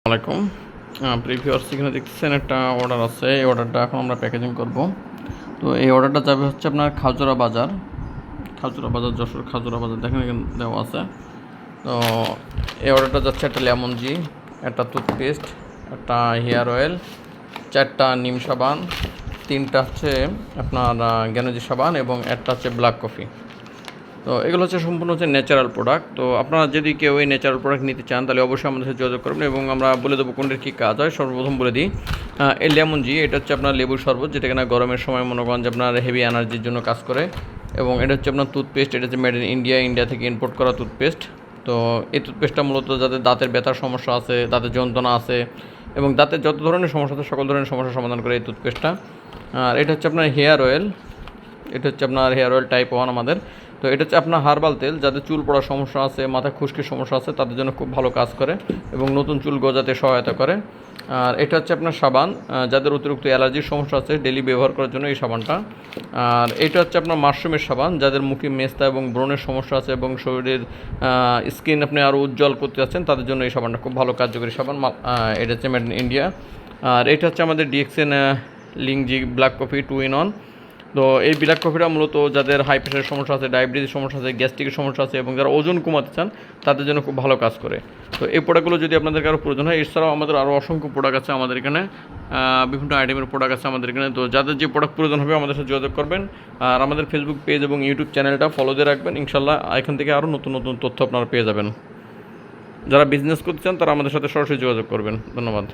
আসসালামাইকুম প্রিভিয়ার্স এখানে দেখতেছেন একটা অর্ডার আছে। এই অর্ডারটা এখন আমরা প্যাকেজিং করব। তো এই অর্ডারটা যাবে হচ্ছে আপনার খাজুরা বাজার, যশোর খাজুরা বাজার, দেখেন এখানে দেওয়া আছে। তো এই অর্ডারটা যাচ্ছে একটা লেমন জি, একটা টুথপেস্ট, একটা হেয়ার অয়েল, 4টা নিম সাবান, 3টা হচ্ছে আপনার গ্যানোজি সাবান এবং একটা হচ্ছে ব্ল্যাক কফি। তো এগুলো হচ্ছে সম্পূর্ণ হচ্ছে ন্যাচারাল প্রোডাক্ট। তো আপনারা যদি কেউ এই ন্যাচারাল প্রোডাক্ট নিতে চান তাহলে অবশ্যই আমাদের সাথে যোগাযোগ করবেন এবং আমরা বলে দেবো কোনটার কী কাজ হয়। সর্বপ্রথম বলে দিই, এই লেমন জি এটা হচ্ছে আপনার লেবুর শরবত, যেটা কিনা গরমের সময় মনে করেন যে আপনার হেভি এনার্জির জন্য কাজ করে। এবং এটা হচ্ছে আপনার টুথপেস্ট, এটা হচ্ছে মেড ইন ইন্ডিয়া থেকে ইম্পোর্ট করা টুথপেস্ট। তো এই টুথপেস্টটা মূলত যাদের দাঁতের ব্যথার সমস্যা আছে, দাঁতের যন্ত্রণা আছে এবং দাঁতের যত ধরনের সমস্যা আছে সকল ধরনের সমস্যার সমাধান করে এই টুথপেস্টটা। আর এটা হচ্ছে আপনার হেয়ার অয়েল, এটা হচ্ছে আপনার হেয়ার অয়েল টাইপ 1 আমাদের। তো এটা হচ্ছে আপনার হার্বাল তেল, যাদের চুল পড়ার সমস্যা আছে, মাথায় খুশকির সমস্যা আছে তাদের জন্য খুব ভালো কাজ করে এবং নতুন চুল গজাতে সহায়তা করে। আর এটা হচ্ছে আপনার সাবান, যাদের অতিরিক্ত অ্যালার্জির সমস্যা আছে ডেলি ব্যবহার করার জন্য এই সাবানটা। আর এটা হচ্ছে আপনার মাশরুমের সাবান, যাদের মুখে মেস্তা এবং ব্রণের সমস্যা আছে এবং শরীরের স্কিন আপনি আরও উজ্জ্বল করতে যাচ্ছেন তাদের জন্য এই সাবানটা খুব ভালো কার্যকরী সাবান। এটা হচ্ছে মেড ইন ইন্ডিয়া। আর এটা হচ্ছে আমাদের DXN Lingzhi black coffee 2 in 1। তো এই ব্ল্যাক কফিটা মূলত যাদের হাই প্রেশারের সমস্যা আছে, ডায়াবেটিসের সমস্যা আছে, গ্যাস্ট্রিকের সমস্যা আছে এবং যারা ওজন কমাতে চান তাদের জন্য খুব ভালো কাজ করে। তো এই প্রোডাক্টগুলো যদি আপনাদের কারো প্রয়োজন হয়, এছাড়াও আমাদের আরও অসংখ্য প্রোডাক্ট আছে আমাদের এখানে, বিভিন্ন আইটেমের প্রোডাক্ট আছে আমাদের এখানে। তো যাদের যে প্রোডাক্ট প্রয়োজন হবে আমাদের সাথে যোগাযোগ করবেন। আর আমাদের ফেসবুক পেজ এবং ইউটিউব চ্যানেলটা ফলো দিয়ে রাখবেন, ইনশাল্লাহ এখান থেকে আরও নতুন নতুন তথ্য আপনারা পেয়ে যাবেন। যারা বিজনেস করতে চান তারা আমাদের সাথে সরাসরি যোগাযোগ করবেন। ধন্যবাদ।